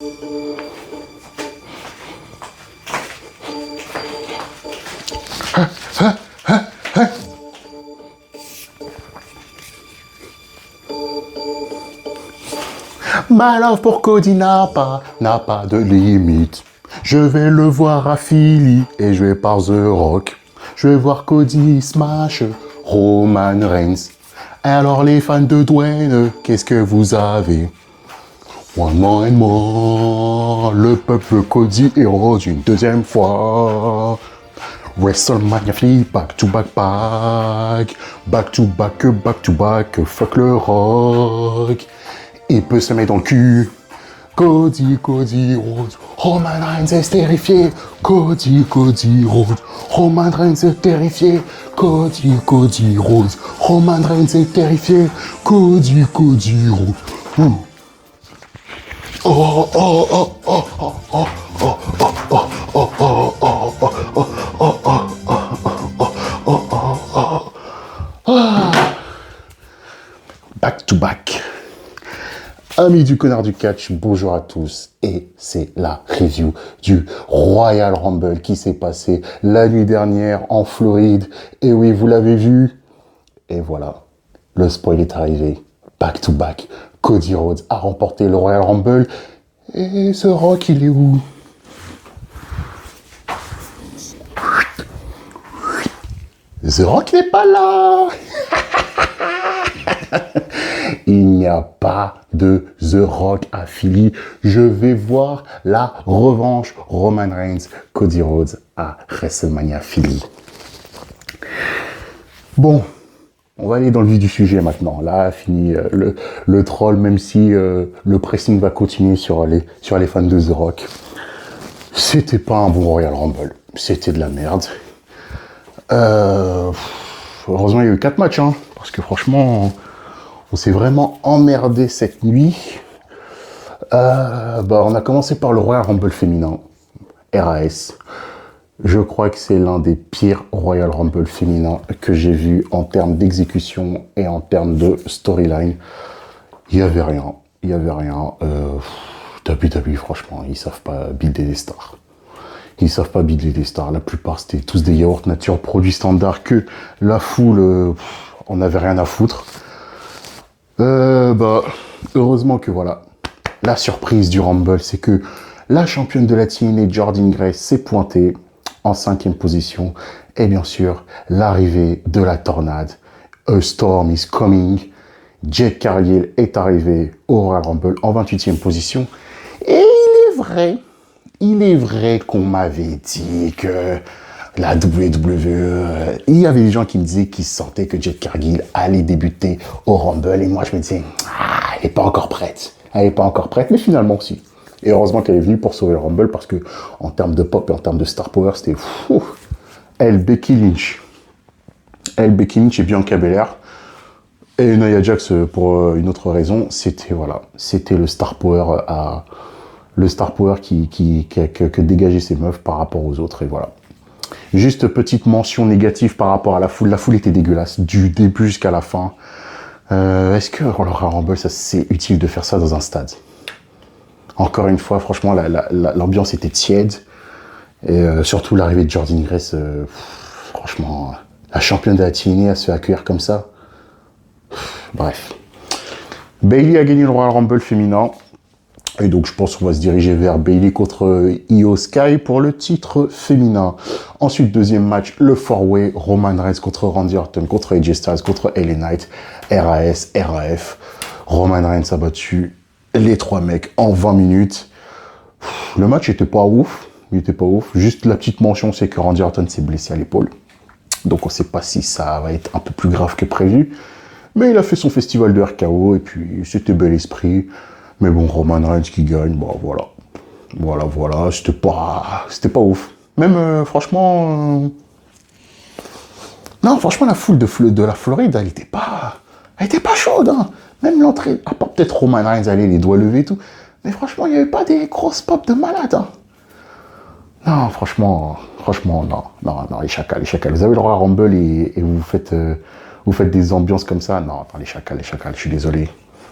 Ma love pour Cody n'a pas de limite. Je vais le voir à Philly et je vais par The Rock. Je vais voir Cody smash Roman Reigns. Alors les fans de Dwayne, qu'est-ce que vous avez? One more and more, le peuple Cody et Rhodes une deuxième fois. WrestleMania flip, back to back, back to back, fuck le Rock. Il peut se mettre dans le cul. Cody Rhodes, Roman Reigns est terrifié. Cody Rhodes, Roman Reigns est terrifié. Cody Rhodes, Roman Reigns est terrifié. Cody Rhodes. Oh oh oh oh oh oh oh oh oh oh oh oh oh. Back to back. Amis du connard du catch, bonjour à tous, et c'est la review du Royal Rumble qui s'est passé la nuit dernière en Floride. Et oui, vous l'avez vu, et voilà, le spoil est arrivé, back to back. Cody Rhodes a remporté le Royal Rumble, et ce Rock, il est où? The Rock n'est pas là. Il n'y a pas de The Rock à Philly. Je vais voir la revanche Roman Reigns, Cody Rhodes à WrestleMania Philly. Bon, on va aller dans le vif du sujet maintenant. Là, fini le troll, même si le pressing va continuer sur les fans de The Rock. C'était pas un bon Royal Rumble. C'était de la merde. Heureusement, il y a eu 4 matchs, hein, parce que franchement... On s'est vraiment emmerdé cette nuit. On a commencé par le Royal Rumble féminin, RAS. Je crois que c'est l'un des pires Royal Rumble féminins que j'ai vu en termes d'exécution et en termes de storyline. Il y avait rien. WWE, franchement, ils savent pas builder des stars. La plupart, c'était tous des yaourts nature, produits standards que la foule, on n'avait rien à foutre. Heureusement que voilà, la surprise du Rumble, c'est que la championne de la TNA, Jordynne Grace, s'est pointée en 5e position. Et bien sûr, l'arrivée de la tornade. A Storm is coming. Jade Cargill est arrivé au Royal Rumble en 28e position. Et il est vrai qu'on m'avait dit que la WWE, il y avait des gens qui me disaient qu'ils sentaient que Jade Cargill allait débuter au Rumble. Et moi, je me disais, elle n'est pas encore prête. Mais finalement, aussi. Et heureusement qu'elle est venue pour sauver le Rumble parce que, en termes de pop et en termes de star power, c'était fou. Becky Lynch et Bianca Belair. Et Nia Jax, pour une autre raison, c'était le star power que dégageaient ces meufs par rapport aux autres. Et voilà. Juste petite mention négative par rapport à la foule. La foule était dégueulasse, du début jusqu'à la fin. Est-ce que le Royal Rumble, ça c'est utile de faire ça dans un stade? Encore une fois, franchement, l'ambiance était tiède. Et surtout l'arrivée de Jordynne Grace, franchement, la championne de la TNA à se accueillir comme ça. Bref. Bayley a gagné le Royal Rumble féminin. Et donc, je pense qu'on va se diriger vers Bayley contre Io Sky pour le titre féminin. Ensuite, deuxième match, le 4-way, Roman Reigns contre Randy Orton, contre AJ Styles, contre LA Knight, RAS, RAF. Roman Reigns a battu les 3 mecs en 20 minutes. Le match était pas ouf. Juste la petite mention, c'est que Randy Orton s'est blessé à l'épaule. Donc, on sait pas si ça va être un peu plus grave que prévu. Mais il a fait son festival de RKO et puis c'était bel esprit. Mais bon, Roman Reigns qui gagne, voilà, c'était pas ouf. Même, franchement... Non, franchement, la foule de la Floride, elle était pas chaude, hein. Même l'entrée, à part peut-être Roman Reigns, les doigts levés et tout. Mais franchement, il n'y avait pas des grosses pop de malade, hein. Non, franchement, non, les chacals. Vous avez le Royal Rumble et vous faites des ambiances comme ça. Non, attends, les chacals, je suis désolé.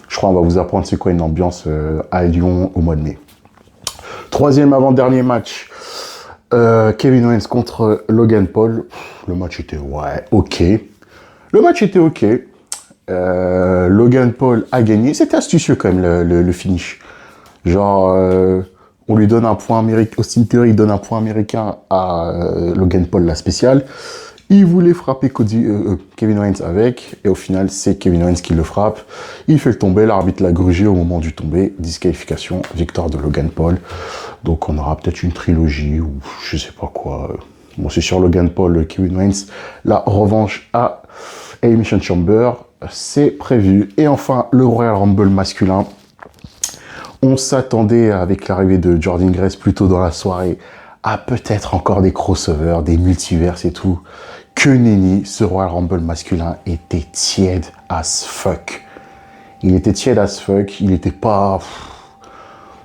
Je crois qu'on va vous apprendre c'est quoi une ambiance à Lyon au mois de mai. Troisième avant-dernier match. Kevin Owens contre Logan Paul. Le match était, ouais, ok. Le match était ok. Logan Paul a gagné. C'était astucieux quand même le finish. Genre, on lui donne un point américain. Austin Theory donne un point américain à Logan Paul, la spéciale. Il voulait frapper Kevin Owens avec, et au final, c'est Kevin Owens qui le frappe. Il fait le tomber, l'arbitre l'a grugé au moment du tomber. Disqualification, victoire de Logan Paul. Donc on aura peut-être une trilogie, ou je sais pas quoi. Bon, c'est sur Logan Paul, Kevin Owens. La revanche à Elimination Chamber, c'est prévu. Et enfin, le Royal Rumble masculin. On s'attendait, avec l'arrivée de Jordynne Grace plus tôt dans la soirée, à peut-être encore des crossovers, des multiverses et tout. Que nenni, ce Royal Rumble masculin était tiède as fuck. Il était tiède as fuck, il était pas...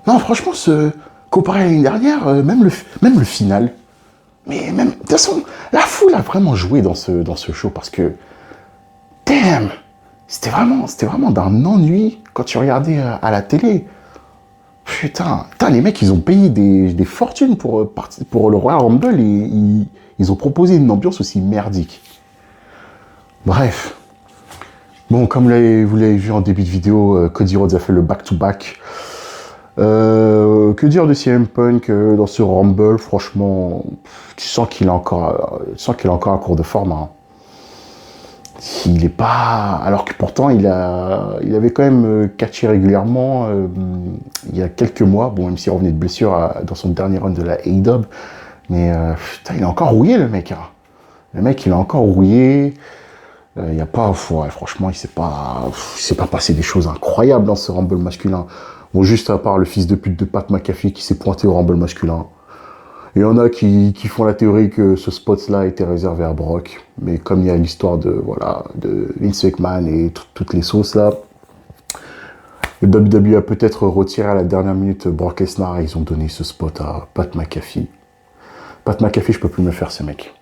Non, franchement, comparé à l'année dernière, même le final, mais même... De toute façon, la foule a vraiment joué dans ce show parce que... Damn! C'était vraiment d'un ennui quand tu regardais à la télé. Putain, les mecs, ils ont payé des fortunes pour le Royal Rumble et ils ont proposé une ambiance aussi merdique. Bref. Bon, comme vous l'avez vu en début de vidéo, Cody Rhodes a fait le back-to-back. Que dire de CM Punk dans ce Rumble? Franchement, tu sens qu'il a encore un cours de forme. Hein. Il est pas... Alors que pourtant, il avait quand même catché régulièrement il y a quelques mois. Bon, même s'il revenait de blessure dans son dernier run de la AEW. Mais putain, il est encore rouillé, le mec. Hein. Le mec, il est encore rouillé. Il y a pas... Ouais, franchement, il s'est pas passé des choses incroyables dans ce Rumble masculin. Bon, juste à part le fils de pute de Pat McAfee qui s'est pointé au Rumble masculin. Il y en a qui font la théorie que ce spot-là était réservé à Brock. Mais comme il y a l'histoire de Vince McMahon et toutes les sauces là, le WWE a peut-être retiré à la dernière minute Brock Lesnar et ils ont donné ce spot à Pat McAfee. Pat McAfee, je peux plus me faire ce mec.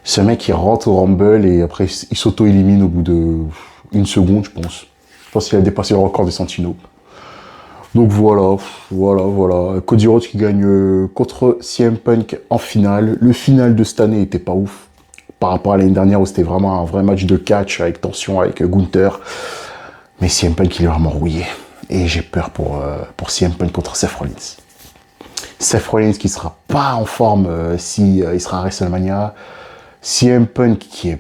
Ce mec, il rentre au Rumble et après, il s'auto-élimine au bout de une seconde, je pense. Je pense qu'il a dépassé le record des Santino. Donc voilà. Cody Rhodes qui gagne contre CM Punk en finale. Le final de cette année était pas ouf. Par rapport à l'année dernière où c'était vraiment un vrai match de catch avec tension, avec Gunther. Mais CM Punk, il est vraiment rouillé. Et j'ai peur pour CM Punk contre Seth Rollins. Seth Rollins qui sera pas en forme il sera à WrestleMania. CM Punk qui est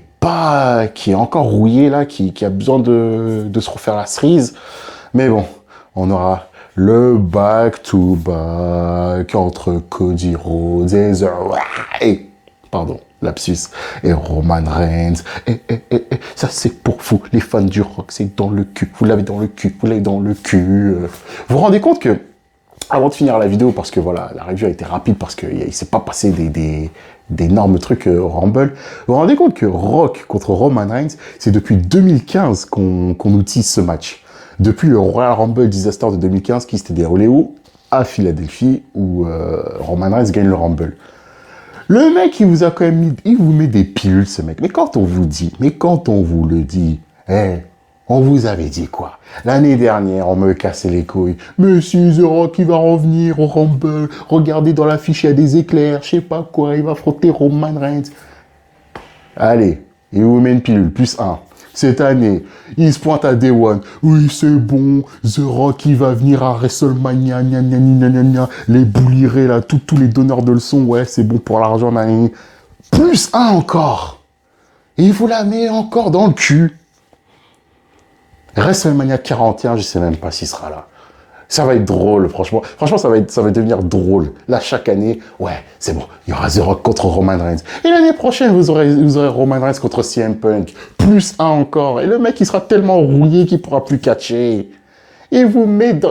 encore rouillé là, qui a besoin de se refaire la cerise. Mais bon, on aura le back-to-back entre Cody Rhodes et lapsus, et Roman Reigns. Ça c'est pour vous, les fans du rock, c'est dans le cul. Vous l'avez dans le cul, vous l'avez dans le cul. Vous vous rendez compte que, avant de finir la vidéo, parce que voilà, la review a été rapide, parce qu'il s'est pas passé d'énormes trucs au Rumble. Vous vous rendez compte que Rock contre Roman Reigns, c'est depuis 2015 qu'on utilise ce match. Depuis le Royal Rumble Disaster de 2015 qui s'était déroulé où? À Philadelphie, où Roman Reigns gagne le Rumble. Le mec, il vous a quand même mis... Il vous met des pilules, ce mec. Mais quand on vous le dit, on vous avait dit quoi? L'année dernière, on me cassait les couilles. Mais si The Rock, il va revenir au Rumble, regardez dans l'affiche, il y a des éclairs, je sais pas quoi, il va frotter Roman Reigns. Allez, il vous met une pilule, +1. Cette année, il se pointe à Day One. Oui, c'est bon, The Rock, il va venir à WrestleMania, gna gna gna gna gna. Les boulirés, là, tous les donneurs de leçons, ouais, c'est bon pour l'argent, +1 encore. Et il vous la met encore dans le cul. WrestleMania 41, je sais même pas s'il sera là. Ça va être drôle, franchement. Franchement, ça va devenir drôle. Là, chaque année, ouais, c'est bon. Il y aura The Rock contre Roman Reigns. Et l'année prochaine, vous aurez Roman Reigns contre CM Punk. +1 encore. Et le mec, il sera tellement rouillé qu'il pourra plus catcher. Il vous mène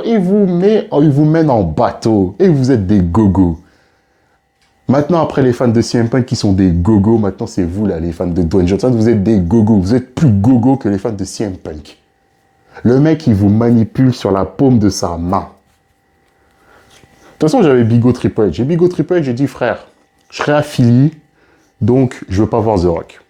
en bateau. Et vous êtes des gogos. Maintenant, après les fans de CM Punk qui sont des gogos, maintenant c'est vous, là, les fans de Dwayne Johnson, vous êtes des gogos. Vous êtes plus gogos que les fans de CM Punk. Le mec, il vous manipule sur la paume de sa main. De toute façon, j'avais Bigo Triple H. J'ai Bigo Triple H, j'ai dit, frère, je serai affilié, donc je veux pas voir The Rock.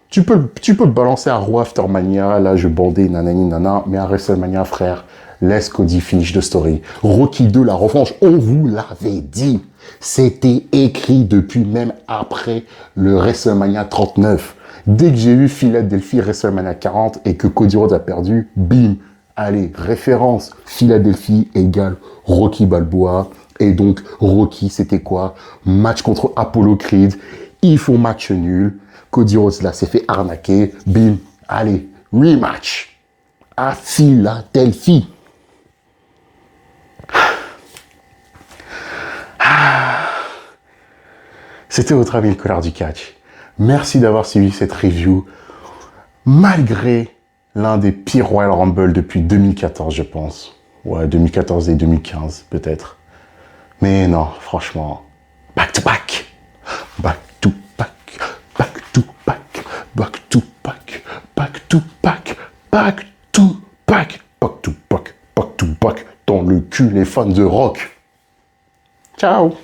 Tu peux le balancer à Raw After Mania, là je bandais, nanani nana, mais à WrestleMania, frère, laisse Cody finish the story. Rocky 2, la revanche, on vous l'avait dit. C'était écrit depuis même après le WrestleMania 39. Dès que j'ai vu Philadelphie WrestleMania 40 et que Cody Rhodes a perdu, bim, allez, référence, Philadelphie égale Rocky Balboa. Et donc, Rocky, c'était quoi? Match contre Apollo Creed. Ils font match nul. Cody Rhodes, là, s'est fait arnaquer. Bim, allez, rematch à Philadelphie. C'était votre ami le Collard du Catch. Merci d'avoir suivi cette review. Malgré l'un des pires Royal Rumble depuis 2014, je pense. Ouais, 2014 et 2015, peut-être. Mais non, franchement, back to back. Back to back. Back to back. Back to back. Back to back. Back to back. Back to back. Back to back. Dans le cul, les fans de rock. Ciao.